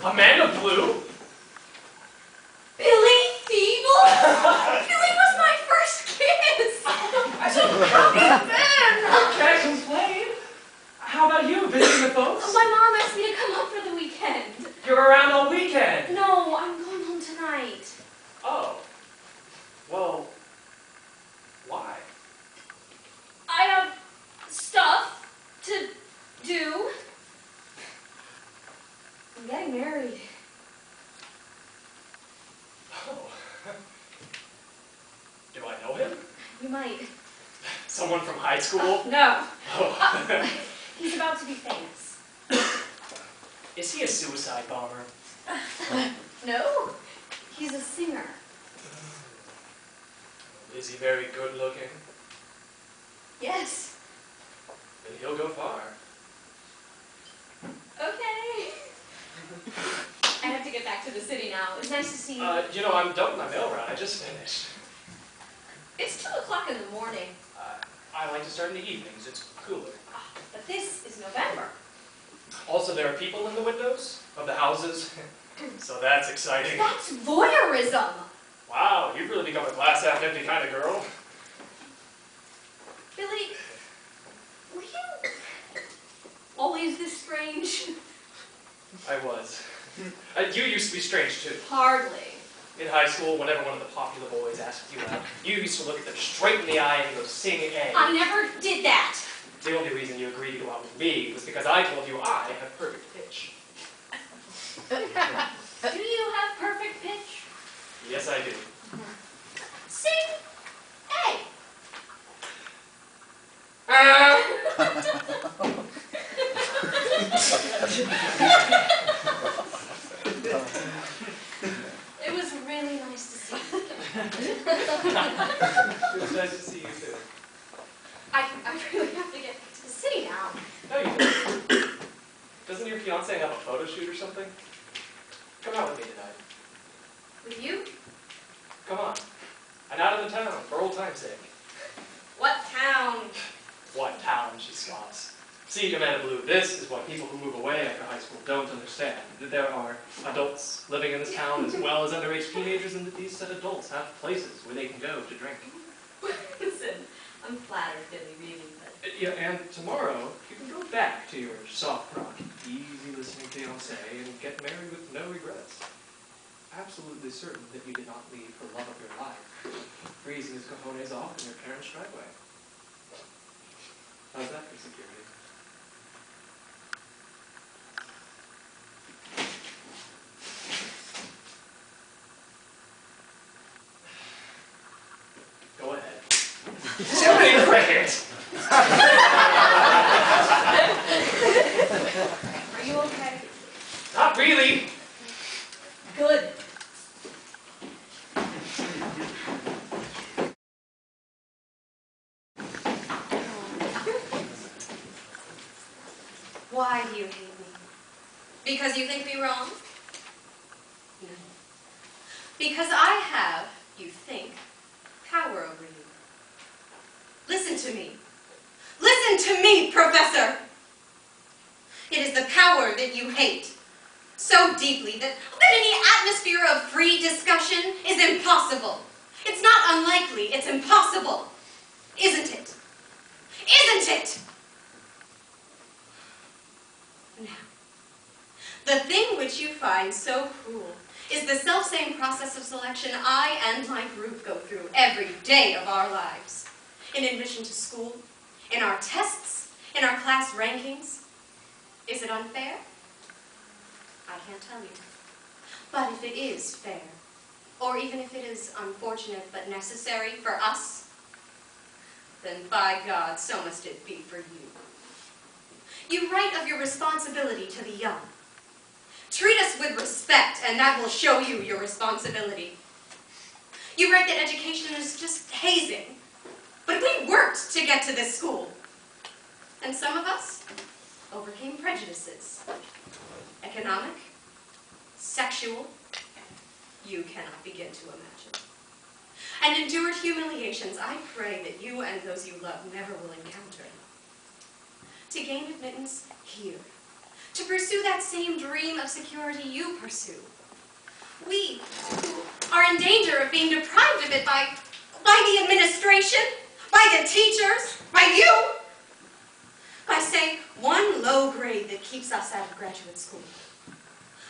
Amanda Blue? Billy Feeble? Billy was my first kiss! I don't I can't complain. How about you, visiting with folks? My mom asked me to come up for the weekend. You're around all weekend. No, I'm going home tonight. Oh. Well, why? I have stuff to do. I'm getting married. Oh. Do I know him? You might. Someone from high school? No. Oh. He's about to be famous. Is he a suicide bomber? No. He's a singer. Is he very good looking? Yes. Then he'll go far. Okay. I have to get back to the city now. It was nice to see you. You know, I'm done with my mail route. I just finished. It's 2 o'clock in the morning. I like to start in the evenings. It's cooler. But this is November. Also, there are people in the windows of the houses, so that's exciting. That's voyeurism. Wow, you've really become a glass half empty kind of girl. Billy, were you always this strange? I was. You used to be strange, too. Hardly. In high school, whenever one of the popular boys asked you out, you used to look at them straight in the eye and go sing A. I never did that. The only reason you agreed to go out with me was because I told you I have perfect pitch. Do you have perfect pitch? Yes, I do. Sing A. It was really nice to see you. It was nice to see you, too. I really have to get back to the city now. No, you don't. Doesn't your fiancé have a photo shoot or something? Come out with me tonight. With you? Come on. I'm out of the town, for old time's sake. What town? What town, she scoffs. See, Amanda Blue, this is what people who move away after high school don't understand. That there are adults living in this town as well as underage teenagers, and that these said adults have places where they can go to drink. Listen, I'm flattered, Billy, really, but... Yeah, and tomorrow, you can go back to your soft rock, easy listening fiancé and get married with no regrets. Absolutely certain that you did not leave for love of your life, freezing his cojones off in your parents' driveway. How's that for security? Go ahead. Somebody cricket! Are you okay? Not really. Good. Why do you hate me? Because you think me wrong? No. Because I have, you think, power over you. Listen to me. Listen to me, Professor! It is the power that you hate so deeply that any atmosphere of free discussion is impossible. It's not unlikely, it's impossible. Isn't it? Isn't it? Now, the thing which you find so cruel is the selfsame process of selection I and my group go through every day of our lives. In admission to school, in our tests, in our class rankings. Is it unfair? I can't tell you. But if it is fair, or even if it is unfortunate but necessary for us, then by God, so must it be for you. You write of your responsibility to the young. Treat us with respect, and that will show you your responsibility. You write that education is just hazing, but we worked to get to this school. And some of us overcame prejudices. Economic, sexual, you cannot begin to imagine. And endured humiliations I pray that you and those you love never will encounter. To gain admittance here, to pursue that same dream of security you pursue. We, who are in danger of being deprived of it by the administration, by the teachers, by you, by, say, one low grade that keeps us out of graduate school,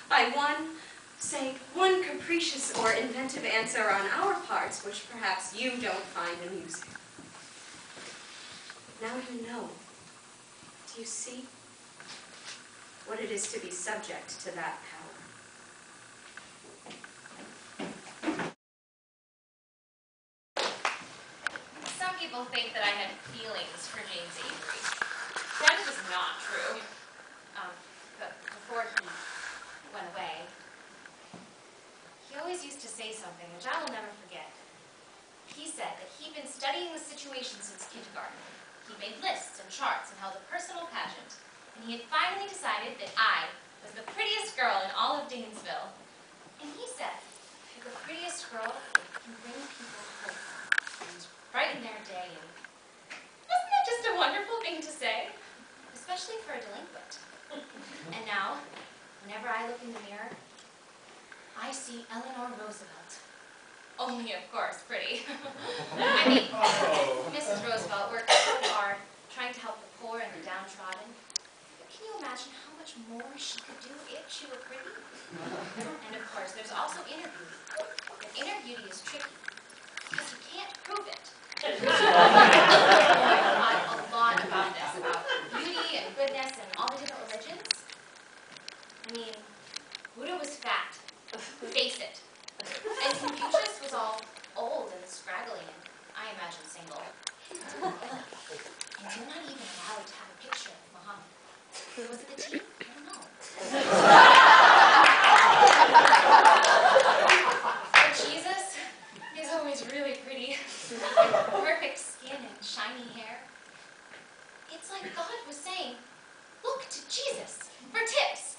by one capricious or inventive answer on our parts, which perhaps you don't find amusing. Now you know. Do you see what it is to be subject to that power? Some people think that I had feelings for James Avery. That was not true. But before he went away, he always used to say something, which I will never forget. He said that he'd been studying the situation since kindergarten. He made lists and charts and held a personal pageant. And he had finally decided that I was the prettiest girl in all of Danesville. And he said that the prettiest girl can bring people hope and brighten their day. And wasn't that just a wonderful thing to say? Especially for a delinquent. And now, whenever I look in the mirror, I see Eleanor Roosevelt. Only, of course, pretty. I mean, Mrs. Roosevelt worked so hard trying to help the poor and the downtrodden. Can you imagine how much more she could do if she were pretty? And of course, there's also inner beauty. And inner beauty is tricky, because you can't prove it. I thought a lot about this, about beauty and goodness and all the different religions. I mean, Buddha was fat. Face it. And Confucius was all old and scraggly, and I imagine single. And you're not even allowed to have a picture of Muhammad. Was it the tea? I don't know. But Jesus is always really pretty. Perfect skin and shiny hair. It's like God was saying, look to Jesus for tips.